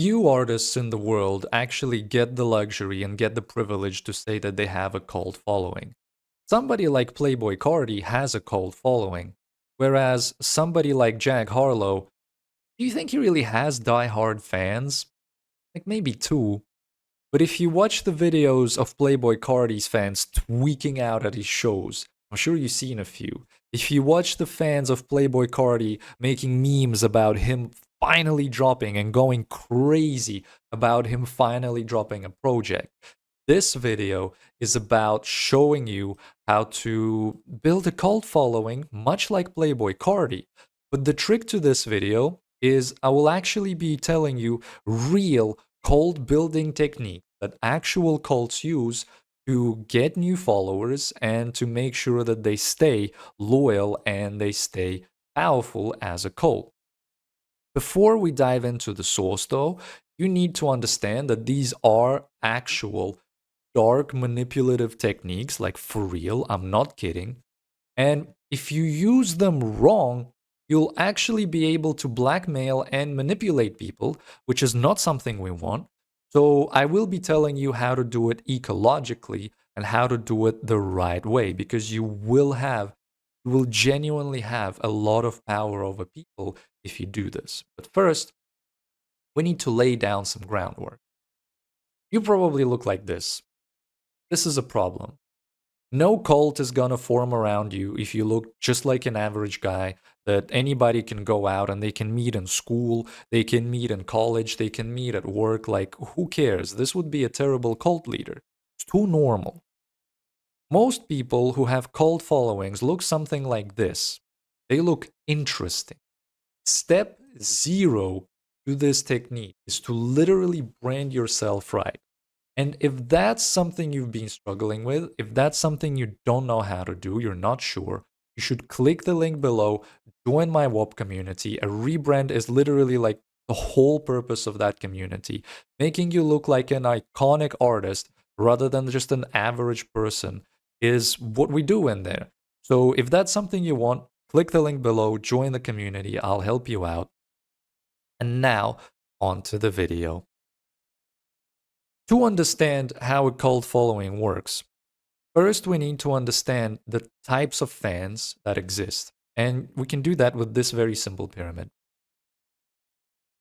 Few artists in the world actually get the luxury and get the privilege to say that they have a cult following. Somebody like Playboy Cardi has a cult following, whereas somebody like Jack Harlow, do you think he really has die-hard fans? Like maybe two. But if you watch the videos of Playboy Cardi's fans tweaking out at his shows, I'm sure you've seen a few. If you watch the fans of Playboy Cardi making memes about him finally dropping and going crazy about him finally dropping a project, this video is about showing you how to build a cult following, much like Playboy Cardi. But the trick to this video is I will actually be telling you real cult building technique that actual cults use to get new followers and to make sure that they stay loyal and they stay powerful as a cult. Before we dive into the source, though, you need to understand that these are actual dark manipulative techniques, like for real, I'm not kidding. And if you use them wrong, you'll actually be able to blackmail and manipulate people, which is not something we want. So I will be telling you how to do it ecologically and how to do it the right way, because you will genuinely have a lot of power over people if you do this. But first, we need to lay down some groundwork. You probably look like this. This is a problem. No cult is gonna form around you if you look just like an average guy that anybody can go out and they can meet in school, they can meet in college, they can meet at work. Like, who cares? This would be a terrible cult leader. It's too normal. Most people who have cult followings look something like this. They look interesting. Step zero to this technique is to literally brand yourself right. And if that's something you've been struggling with, if that's something you don't know how to do, you're not sure, you should click the link below, join my WOP community. A rebrand is literally like the whole purpose of that community, making you look like an iconic artist rather than just an average person is what we do in there. So if that's something you want, click the link below, join the community, I'll help you out. And now, on to the video. To understand how a cult following works, first we need to understand the types of fans that exist. And we can do that with this very simple pyramid.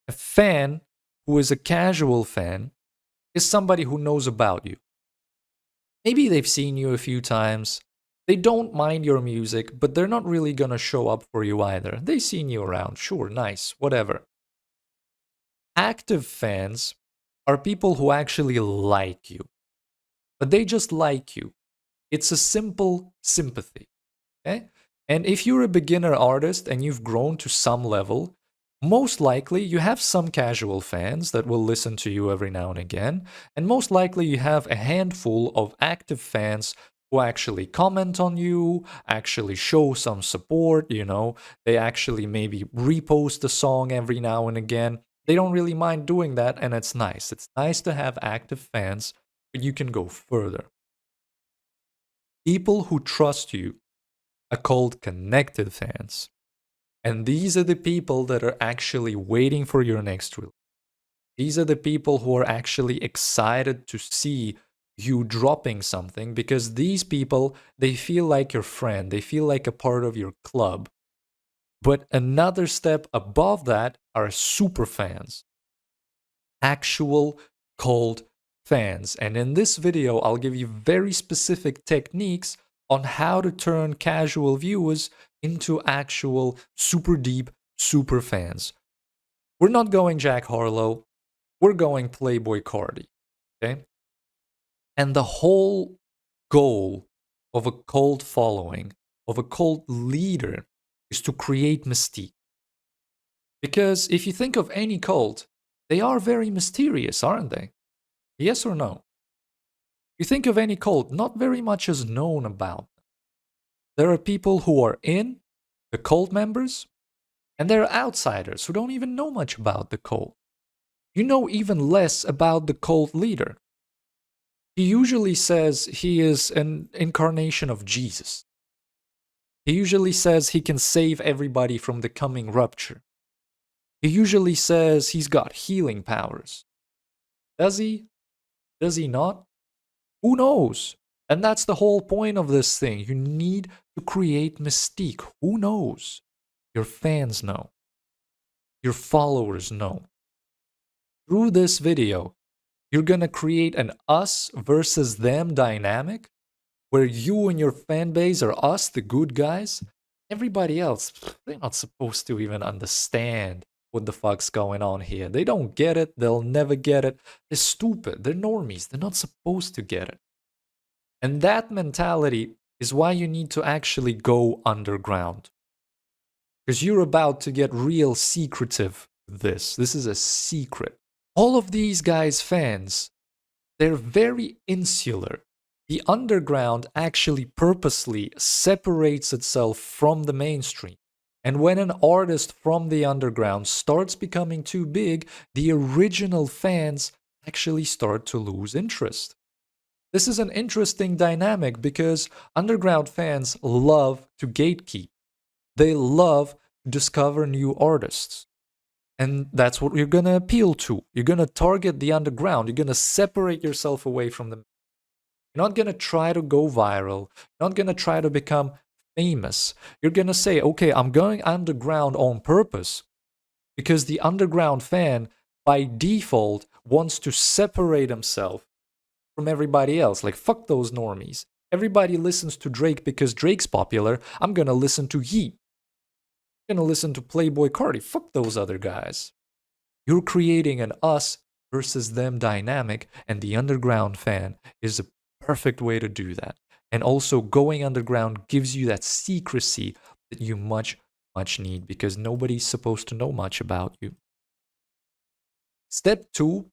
A fan who is a casual fan is somebody who knows about you. Maybe they've seen you a few times. They don't mind your music, but they're not really gonna show up for you either. They've seen you around, sure, nice, whatever. Active fans are people who actually like you, but they just like you. It's a simple sympathy, okay? And if you're a beginner artist and you've grown to some level, most likely you have some casual fans that will listen to you every now and again, and most likely you have a handful of active fans who actually comment on you, actually show some support, they actually maybe repost a song every now and again. They don't really mind doing that, and it's nice. It's nice to have active fans, but you can go further. People who trust you are called connected fans. And these are the people that are actually waiting for your next release. These are the people who are actually excited to see you dropping something, because these people, they feel like your friend, they feel like a part of your club. But another step above that are super fans, actual cult fans. And in this video, I'll give you very specific techniques on how to turn casual viewers into actual super deep super fans. We're not going Jack Harlow, we're going Playboy Cardi, okay? And the whole goal of a cult following, of a cult leader, is to create mystique. Because if you think of any cult, they are very mysterious, aren't they? Yes or no? You think of any cult, not very much is known about them. There are people who are in, the cult members, and there are outsiders who don't even know much about the cult. You know even less about the cult leader. He usually says he is an incarnation of Jesus. He usually says he can save everybody from the coming rupture. He usually says he's got healing powers. Does he? Does he not? Who knows? And that's the whole point of this thing. You need to create mystique. Who knows? Your fans know. Your followers know. Through this video, you're gonna create an us versus them dynamic where you and your fan base are us, the good guys. Everybody else, they're not supposed to even understand what the fuck's going on here. They don't get it. They'll never get it. They're stupid. They're normies. They're not supposed to get it. And that mentality is why you need to actually go underground. Because you're about to get real secretive with this. This is a secret. All of these guys' fans, they're very insular. The underground actually purposely separates itself from the mainstream. And when an artist from the underground starts becoming too big, the original fans actually start to lose interest. This is an interesting dynamic because underground fans love to gatekeep. They love to discover new artists. And that's what you're going to appeal to. You're going to target the underground. You're going to separate yourself away from them. You're not going to try to go viral. You're not going to try to become famous. You're going to say, okay, I'm going underground on purpose because the underground fan, by default, wants to separate himself from everybody else. Like, fuck those normies. Everybody listens to Drake because Drake's popular. I'm going to listen to Yeet. I'm going to listen to Playboi Carti. Fuck those other guys. You're creating an us versus them dynamic, and the underground fan is a perfect way to do that. And also, going underground gives you that secrecy that you much need because nobody's supposed to know much about you. Step 2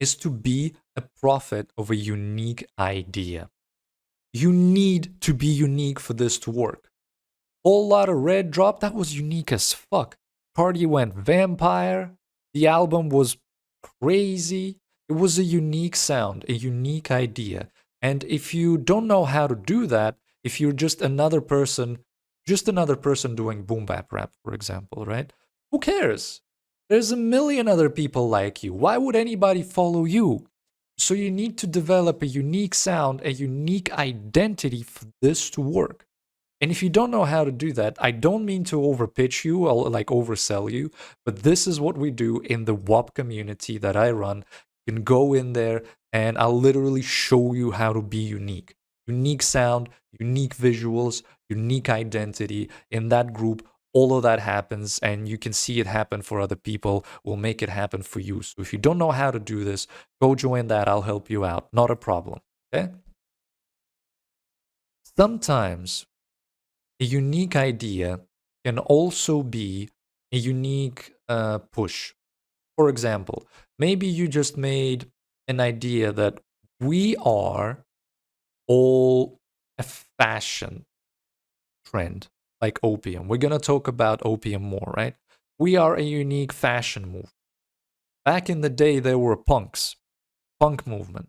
is to be a prophet of a unique idea. You need to be unique for this to work. Whole lot of red drop, that was unique as fuck. Cardi went vampire. The album was crazy. It was a unique sound, a unique idea. And if you don't know how to do that, if you're just another person doing boom bap rap, for example, right? Who cares? There's a million other people like you. Why would anybody follow you? So you need to develop a unique sound, a unique identity for this to work. And if you don't know how to do that, I don't mean to overpitch you or like oversell you, but this is what we do in the WAP community that I run. You can go in there and I'll literally show you how to be unique. Unique sound, unique visuals, unique identity. In that group, all of that happens and you can see it happen for other people. We'll make it happen for you. So if you don't know how to do this, go join that. I'll help you out. Not a problem. Okay? Sometimes a unique idea can also be a unique push. For example, maybe you just made an idea that we are all a fashion trend, like opium. We're going to talk about opium more, right? We are a unique fashion move. Back in the day, there were punks, punk movement.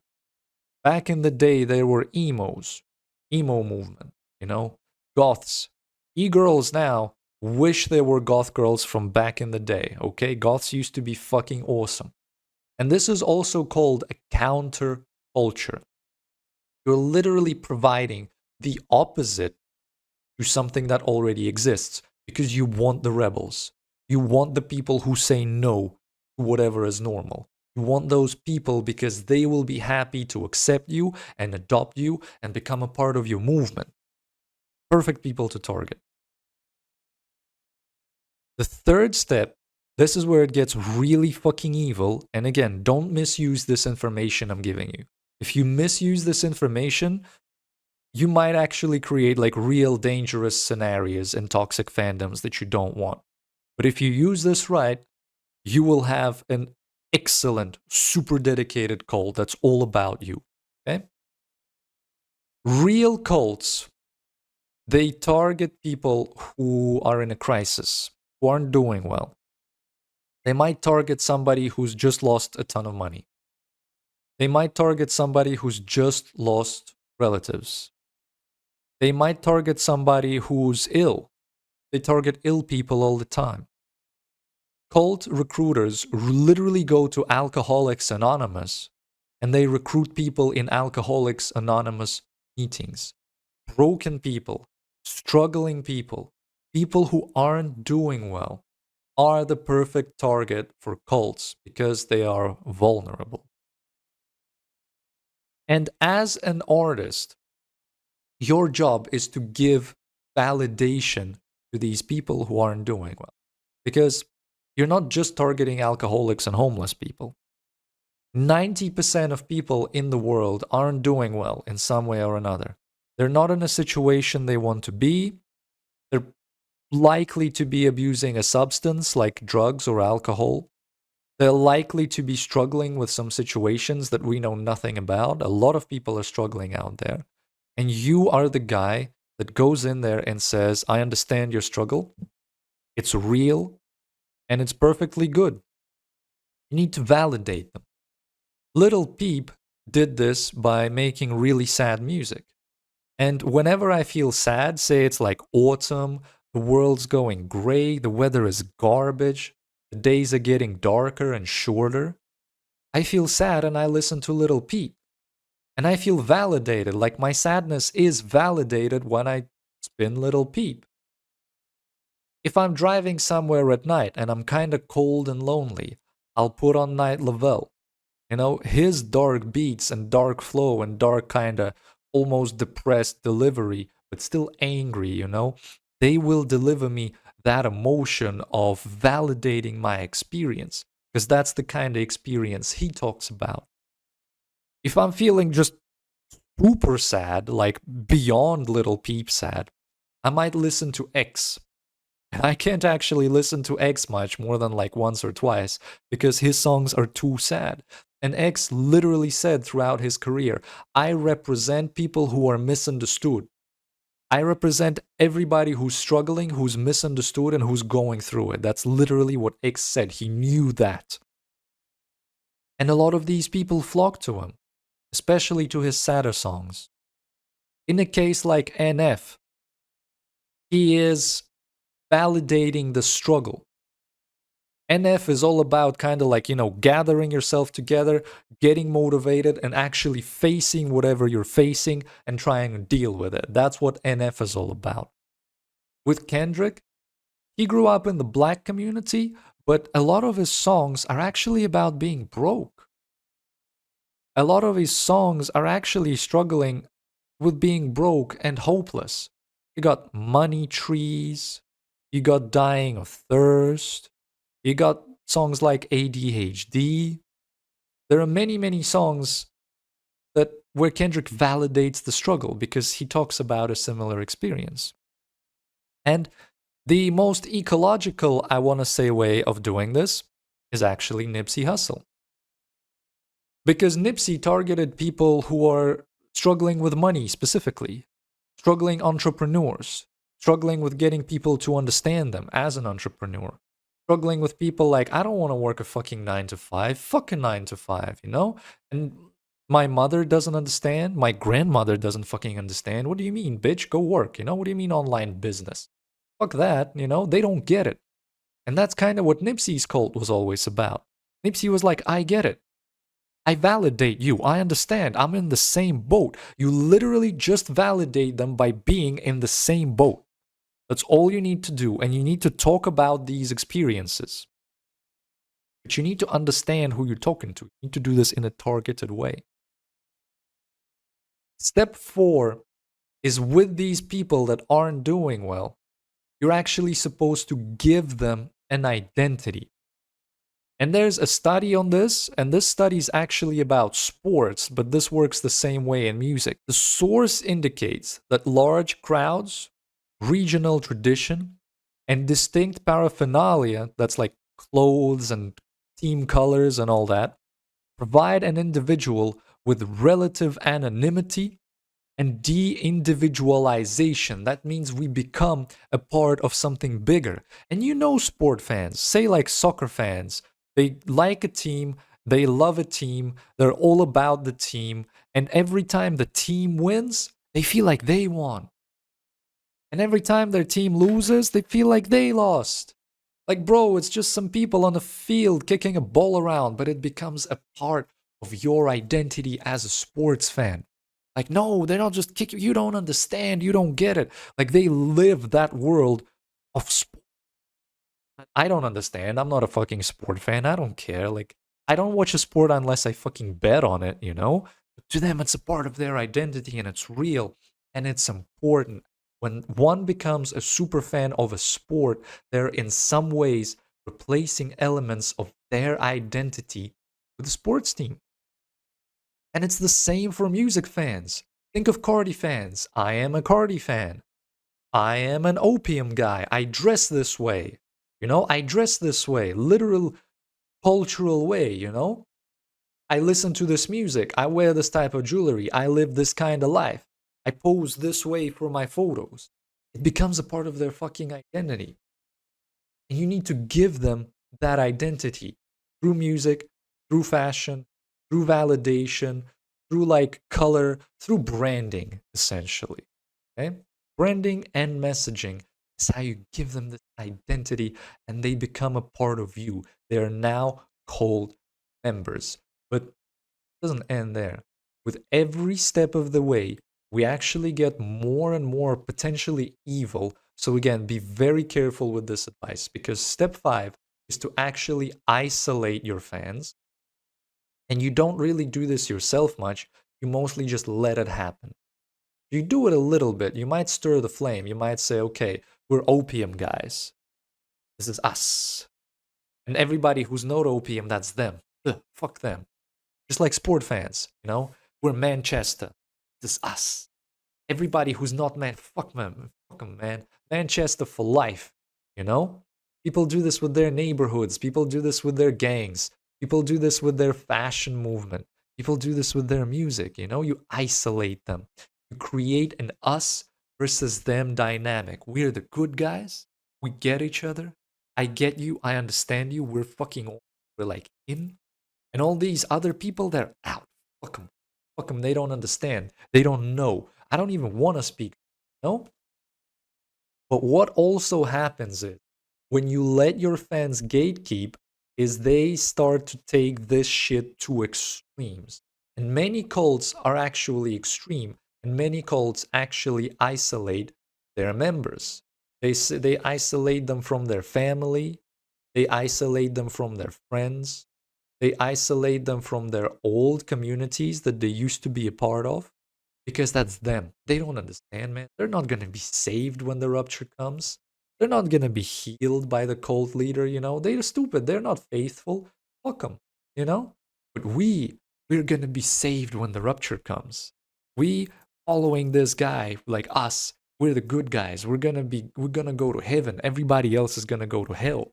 Back in the day, there were emos, emo movement, you know, goths. E-girls now wish there were goth girls from back in the day, okay? Goths used to be fucking awesome. And this is also called a counter culture. You're literally providing the opposite to something that already exists because you want the rebels. You want the people who say no to whatever is normal. You want those people because they will be happy to accept you and adopt you and become a part of your movement. Perfect people to target. The third step, this is where it gets really fucking evil. And again, don't misuse this information I'm giving you. If you misuse this information, you might actually create like real dangerous scenarios and toxic fandoms that you don't want. But if you use this right, you will have an excellent, super dedicated cult that's all about you. Okay? Real cults, they target people who are in a crisis, who aren't doing well. They might target somebody who's just lost a ton of money. They might target somebody who's just lost relatives. They might target somebody who's ill. They target ill people all the time. Cult recruiters literally go to Alcoholics Anonymous and they recruit people in Alcoholics Anonymous meetings. Broken people, struggling people, people who aren't doing well are the perfect target for cults because they are vulnerable. And as an artist, your job is to give validation to these people who aren't doing well. Because you're not just targeting alcoholics and homeless people. 90% of people in the world aren't doing well in some way or another. They're not in a situation they want to be. They're likely to be abusing a substance like drugs or alcohol. They're likely to be struggling with some situations that we know nothing about. A lot of people are struggling out there. And you are the guy that goes in there and says, I understand your struggle. It's real and it's perfectly good. You need to validate them. Little Peep did this by making really sad music. And whenever I feel sad, say it's like autumn, the world's going gray, the weather is garbage, the days are getting darker and shorter, I feel sad and I listen to Little Peep. And I feel validated, like my sadness is validated when I spin Little Peep. If I'm driving somewhere at night and I'm kind of cold and lonely, I'll put on Night Lavelle. You know, his dark beats and dark flow and dark kind of almost depressed delivery, but still angry, you know, they will deliver me that emotion of validating my experience, because that's the kind of experience he talks about. If I'm feeling just super sad, like beyond Little Peep sad, I might listen to X. I can't actually listen to X much more than like once or twice because his songs are too sad. And X literally said throughout his career, I represent people who are misunderstood. I represent everybody who's struggling, who's misunderstood, and who's going through it. That's literally what X said. He knew that. And a lot of these people flock to him, especially to his sadder songs. In a case like NF, he is validating the struggle. NF is all about kind of like, you know, gathering yourself together, getting motivated, and actually facing whatever you're facing and trying to deal with it. That's what NF is all about. With Kendrick, he grew up in the black community, but a lot of his songs are actually about being broke. A lot of his songs are actually struggling with being broke and hopeless. You got Money Trees, you got Dying of Thirst, you got songs like ADHD. There are many, many songs that where Kendrick validates the struggle because he talks about a similar experience. And the most ecological, I want to say, way of doing this is actually Nipsey Hussle. Because Nipsey targeted people who are struggling with money specifically, struggling entrepreneurs, struggling with getting people to understand them as an entrepreneur, struggling with people like, I don't want to work a fucking 9 to 5, fuck a 9 to 5, you know? And my mother doesn't understand, my grandmother doesn't fucking understand. What do you mean, bitch? Go work, you know? What do you mean online business? Fuck that, you know? They don't get it. And that's kind of what Nipsey's cult was always about. Nipsey was like, I get it. I validate you. I understand. I'm in the same boat. You literally just validate them by being in the same boat. That's all you need to do. And you need to talk about these experiences. But you need to understand who you're talking to. You need to do this in a targeted way. Step 4 is with these people that aren't doing well, you're actually supposed to give them an identity. And there's a study on this, and this study is actually about sports, but this works the same way in music. The source indicates that large crowds, regional tradition, and distinct paraphernalia, that's like clothes and team colors and all that, provide an individual with relative anonymity and de-individualization. That means we become a part of something bigger. And you know sport fans, say like soccer fans, they like a team, they love a team, they're all about the team, and every time the team wins, they feel like they won. And every time their team loses, they feel like they lost. Like, bro, it's just some people on the field kicking a ball around, but it becomes a part of your identity as a sports fan. Like, no, they're not just kicking. You don't understand. You don't get it. Like, they live that world of sport. I don't understand. I'm not a fucking sport fan. I don't care. Like, I don't watch a sport unless I fucking bet on it, you know? But to them, it's a part of their identity and it's real and it's important. When one becomes a super fan of a sport, they're in some ways replacing elements of their identity with the sports team. And it's the same for music fans. Think of Cardi fans. I am a Cardi fan. I am an opium guy. I dress this way. You know, I dress this way. Literal cultural way, you know? I listen to this music. I wear this type of jewelry. I live this kind of life. I pose this way for my photos. It becomes a part of their fucking identity. And you need to give them that identity through music, through fashion, through validation, through like color, through branding, essentially. Okay? Branding and messaging is how you give them this identity and they become a part of you. They are now called members. But it doesn't end there. With every step of the way, we actually get more and more potentially evil. So again, be very careful with this advice because step 5 is to actually isolate your fans. And you don't really do this yourself much. You mostly just let it happen. You do it a little bit. You might stir the flame. You might say, okay, we're opium guys. This is us. And everybody who's not opium, that's them. Ugh, fuck them. Just like sport fans, you know? We're Manchester. This is us. Everybody who's not man, fuck them. Fuck them, man. Manchester for life, you know? People do this with their neighborhoods. People do this with their gangs. People do this with their fashion movement. People do this with their music, you know? You isolate them. You create an us versus them dynamic. We're the good guys. We get each other. I get you. I understand you. We're fucking, we're like in. And all these other people, they're out. Fuck them. Fuck them. They don't understand. They don't know. I don't even want to speak. No? But what also happens is when you let your fans gatekeep, is they start to take this shit to extremes. And many cults are actually extreme, and many cults actually isolate their members. They isolate them from their family, they isolate them from their friends, they isolate them from their old communities that they used to be a part of because that's them. They don't understand, man. They're not going to be saved when the rupture comes. They're not going to be healed by the cult leader, you know. They're stupid. They're not faithful. Fuck them, you know. But we're going to be saved when the rupture comes. We following this guy like us, we're the good guys. We're going to go to heaven. Everybody else is going to go to hell.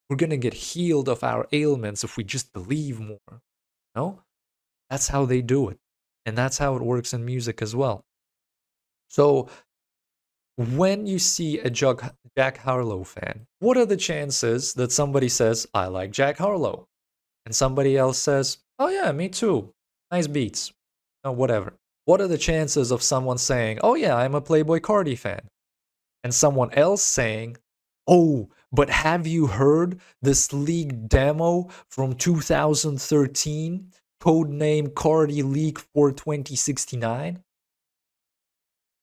We're going to get healed of our ailments if we just believe more. No? That's how they do it. And that's how it works in music as well. So when you see a Jack Harlow fan, what are the chances that somebody says, I like Jack Harlow? And somebody else says, oh yeah, me too. Nice beats. Oh, whatever. What are the chances of someone saying, oh yeah, I'm a Playboy Cardi fan? And someone else saying, oh, but have you heard this leaked demo from 2013? Codename Cardi Leak for 2069?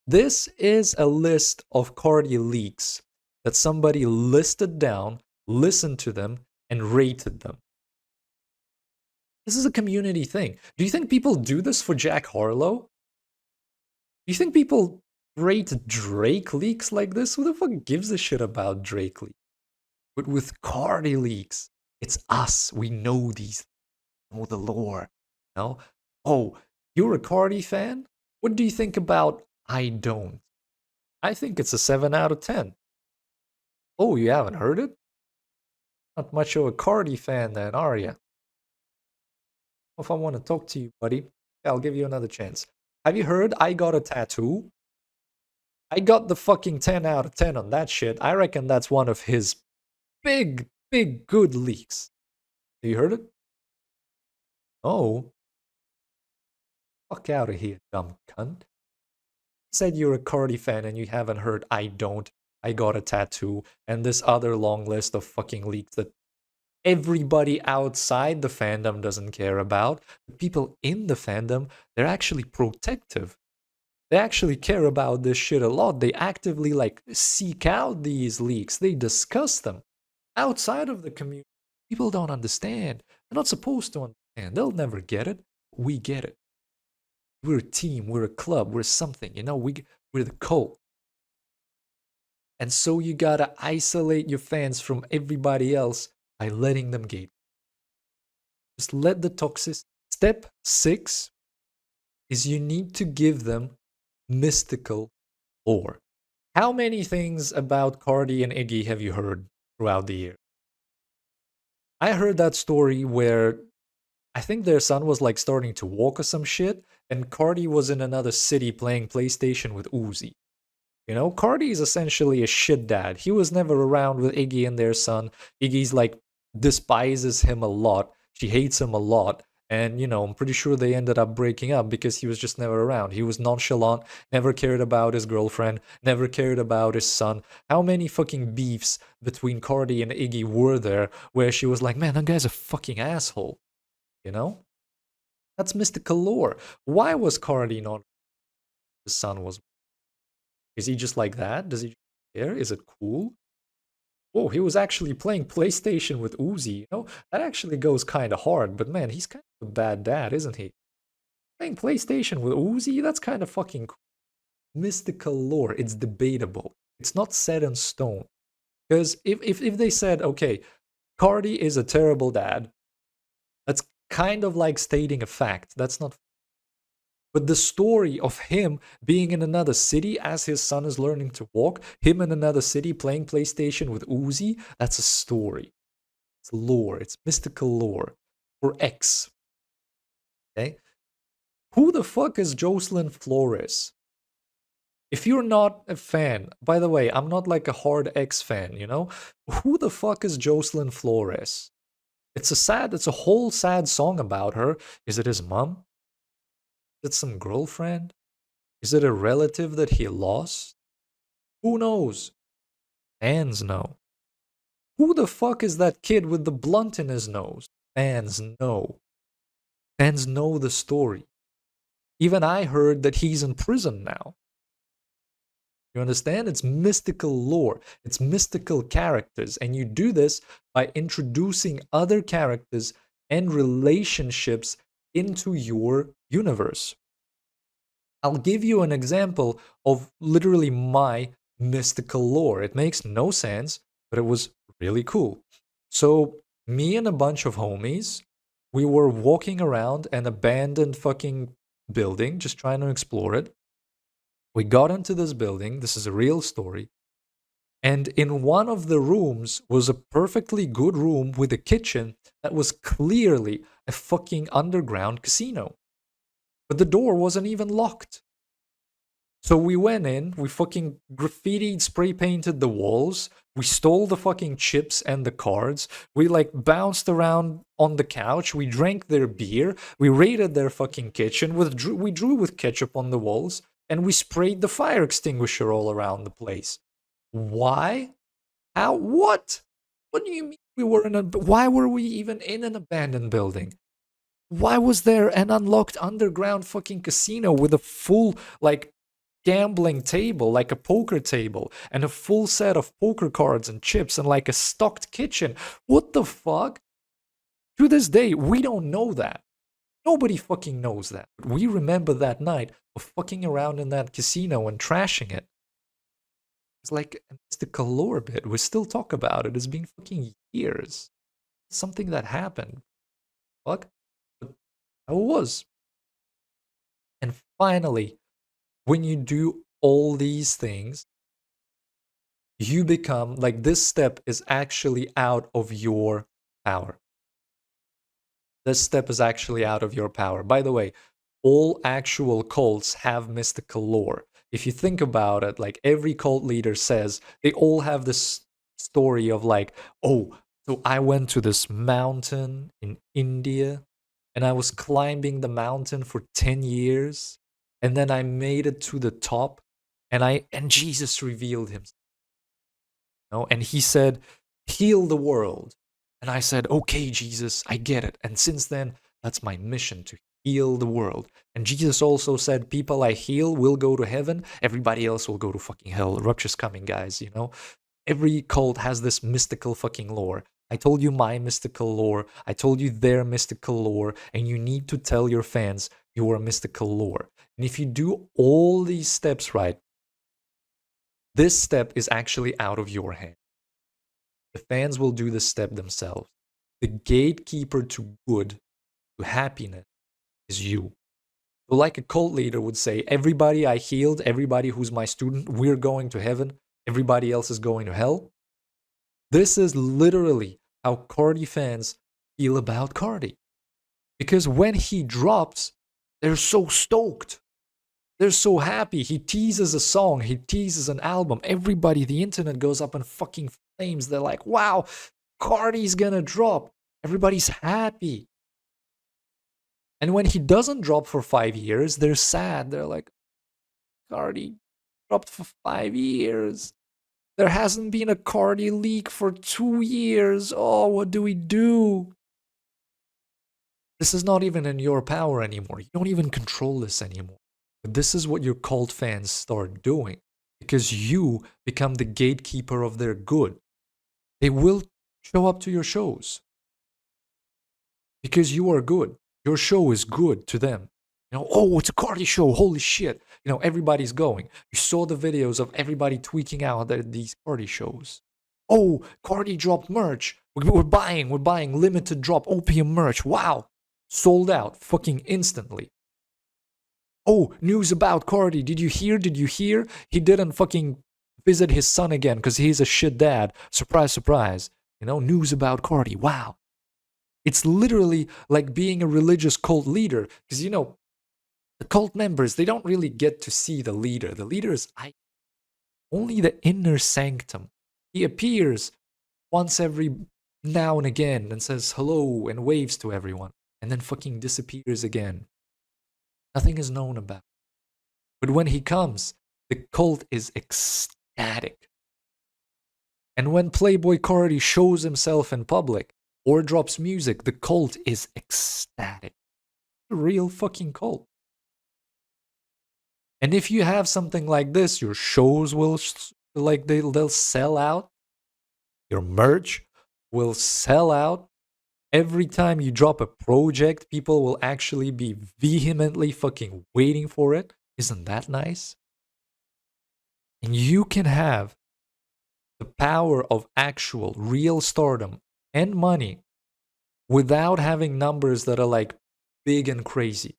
This is a list of Cardi leaks that somebody listed down, listened to them, and rated them. This is a community thing. Do you think people do this for Jack Harlow? Do you think people rate Drake leaks like this? Who the fuck gives a shit about Drake leaks? But with Cardi leaks, it's us. We know these, know the lore. You know? Oh, you're a Cardi fan? What do you think about I Don't? I think it's a 7 out of 10. Oh, you haven't heard it? Not much of a Cardi fan then, are you? If I want to talk to you, buddy, I'll give you another chance. Have you heard I Got a Tattoo? I got the fucking 10 out of 10 on that shit. I reckon that's one of his big, big good leaks. Have you heard it? Oh, fuck out of here, dumb cunt. Said you're a Cardi fan and you haven't heard I Don't. I got a tattoo, and this other long list of fucking leaks that everybody outside the fandom doesn't care about. The people in the fandom, they're actually protective. They actually care about this shit a lot. They actively like seek out these leaks. They discuss them. Outside of the community, people don't understand. They're not supposed to understand. They'll never get it. We get it. We're a team. We're a club. We're something. You know, we're the cult. And so you gotta isolate your fans from everybody else by letting them gate. Just let the toxic. Step 6 is you need to give them mystical lore. How many things about Cardi and Iggy have you heard throughout the year? I heard that story where I think their son was like starting to walk or some shit, and Cardi was in another city playing PlayStation with Uzi. You know, Cardi is essentially a shit dad. He was never around with Iggy and their son. Iggy's like despises him a lot. She hates him a lot. And, you know, I'm pretty sure they ended up breaking up because he was just never around. He was nonchalant, never cared about his girlfriend, never cared about his son. How many fucking beefs between Cardi and Iggy were there where she was like, man, that guy's a fucking asshole? You know? That's mystical lore. Why was Cardi not his son was? Is he just like that? Does he care? Is it cool? Oh, he was actually playing PlayStation with Uzi. You know, that actually goes kind of hard. But man, he's kind of a bad dad, isn't he? Playing PlayStation with Uzi, that's kind of fucking cool. Mystical lore. It's debatable. It's not set in stone. Because if they said, okay, Cardi is a terrible dad, that's kind of like stating a fact. That's not. But the story of him being in another city as his son is learning to walk, him in another city playing PlayStation with Uzi, that's a story. It's lore. It's mystical lore. For X. Okay? Who the fuck is Jocelyn Flores? If you're not a fan, by the way, I'm not like a hard X fan, you know? Who the fuck is Jocelyn Flores? It's a whole sad song about her. Is it his mom? Is it some girlfriend? Is it a relative that he lost? Who knows? Fans know. Who the fuck is that kid with the blunt in his nose? Fans know. Fans know the story. Even I heard that he's in prison now. You understand? It's mystical lore. It's mystical characters. And you do this by introducing other characters and relationships into your universe. I'll give you an example of literally my mystical lore. It makes no sense, but it was really cool. So, me and a bunch of homies, we were walking around an abandoned fucking building, just trying to explore it. We got into this building. This is a real story. And in one of the rooms was a perfectly good room with a kitchen that was clearly a fucking underground casino. But the door wasn't even locked. So we went in, we fucking graffitied, spray painted the walls, we stole the fucking chips and the cards, we like bounced around on the couch, we drank their beer, we raided their fucking kitchen, we drew with ketchup on the walls, and we sprayed the fire extinguisher all around the place. Why? How? What? What do you mean we were in a. Why were we even in an abandoned building? Why was there an unlocked underground fucking casino with a full, like, gambling table, like a poker table, and a full set of poker cards and chips and like a stocked kitchen? What the fuck? To this day, we don't know that. Nobody fucking knows that. We remember that night of fucking around in that casino and trashing it. It's like a mystical lore bit. We still talk about it. It's been fucking years. Something that happened. Fuck. But how it was. And finally, when you do all these things, you become like this step is actually out of your power. This step is actually out of your power. By the way, all actual cults have mystical lore. If you think about it, like every cult leader says, they all have this story of like, oh, so I went to this mountain in India and I was climbing the mountain for 10 years and then I made it to the top and Jesus revealed himself. You know? And he said, heal the world. And I said, okay, Jesus, I get it. And since then, that's my mission, to heal the world. And Jesus also said, people I heal will go to heaven. Everybody else will go to fucking hell. Rupture's coming, guys, you know? Every cult has this mystical fucking lore. I told you my mystical lore. I told you their mystical lore. And you need to tell your fans your mystical lore. And if you do all these steps right, this step is actually out of your hand. The fans will do this step themselves. The gatekeeper to good, to happiness, is you. So, like a cult leader would say, everybody I healed, everybody who's my student, we're going to heaven. Everybody else is going to hell. This is literally how Cardi fans feel about Cardi. Because when he drops, they're so stoked. They're so happy. He teases a song, he teases an album. Everybody, the internet goes up in fucking flames. They're like, wow, Cardi's gonna drop. Everybody's happy. And when he doesn't drop for 5 years, they're sad. They're like, Cardi dropped for 5 years. There hasn't been a Cardi leak for 2 years. Oh, what do we do? This is not even in your power anymore. You don't even control this anymore. But this is what your cult fans start doing, because you become the gatekeeper of their good. They will show up to your shows because you are good. Your show is good to them. You know, oh, it's a Cardi show. Holy shit. You know, everybody's going. You saw the videos of everybody tweaking out at these Cardi shows. Oh, Cardi dropped merch. We're buying limited drop opium merch. Wow. Sold out fucking instantly. Oh, news about Cardi. Did you hear? He didn't fucking visit his son again because he's a shit dad. Surprise, surprise. You know, news about Cardi. Wow. It's literally like being a religious cult leader, because, you know, the cult members, they don't really get to see the leader. The leader is only the inner sanctum. He appears once every now and again and says hello and waves to everyone, and then fucking disappears again. Nothing is known about. But when he comes, the cult is ecstatic. And when Playboy Cardi shows himself in public or drops music, the cult is ecstatic. A real fucking cult. And if you have something like this, your shows will they'll sell out. Your merch will sell out. Every time you drop a project, people will actually be vehemently fucking waiting for it. Isn't that nice? And you can have the power of actual real stardom and money without having numbers that are like big and crazy.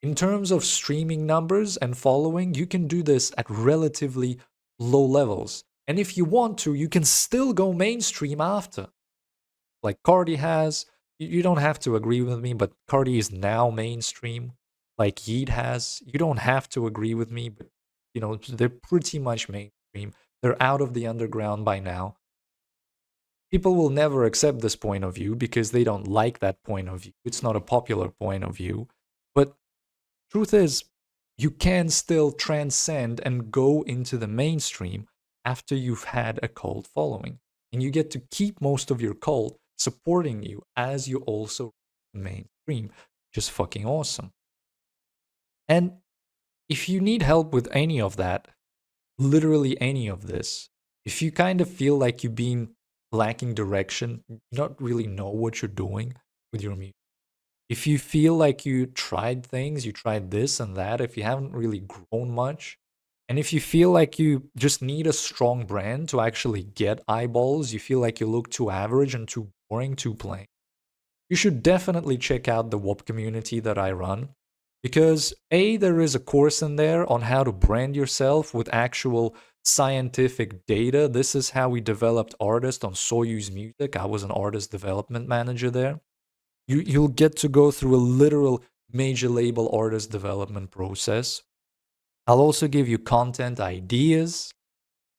In terms of streaming numbers and following, you can do this at relatively low levels. And if you want to, you can still go mainstream after. Like Cardi has. You don't have to agree with me, but Cardi is now mainstream. Like Yeet has. You don't have to agree with me, but you know, they're pretty much mainstream. They're out of the underground by now. People will never accept this point of view because they don't like that point of view. It's not a popular point of view. But truth is, you can still transcend and go into the mainstream after you've had a cult following. And you get to keep most of your cult supporting you as you also mainstream, which is fucking awesome. And if you need help with any of that, literally any of this, if you kind of feel like you've been lacking direction, you don't really know what you're doing with your music, if you feel like you tried things, you tried this and that, if you haven't really grown much, and if you feel like you just need a strong brand to actually get eyeballs, you feel like you look too average and too boring, too plain, you should definitely check out the WOP community that I run. Because A, there is a course in there on how to brand yourself with actual scientific data. This is how we developed artists on Soyuz Music. I was an artist development manager there. You'll get to go through a literal major label artist development process. I'll also give you content ideas.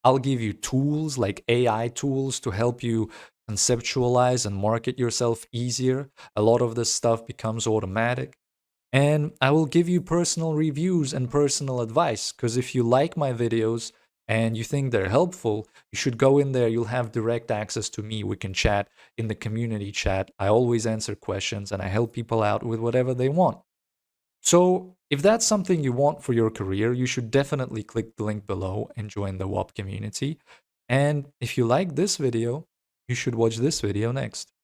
I'll give you tools like AI tools to help you conceptualize and market yourself easier. A lot of this stuff becomes automatic. And I will give you personal reviews and personal advice, because if you like my videos, and you think they're helpful, you should go in there. You'll have direct access to me. We can chat in the community chat. I always answer questions and I help people out with whatever they want. So, if that's something you want for your career, you should definitely click the link below and join the WAP community. And if you like this video, you should watch this video next.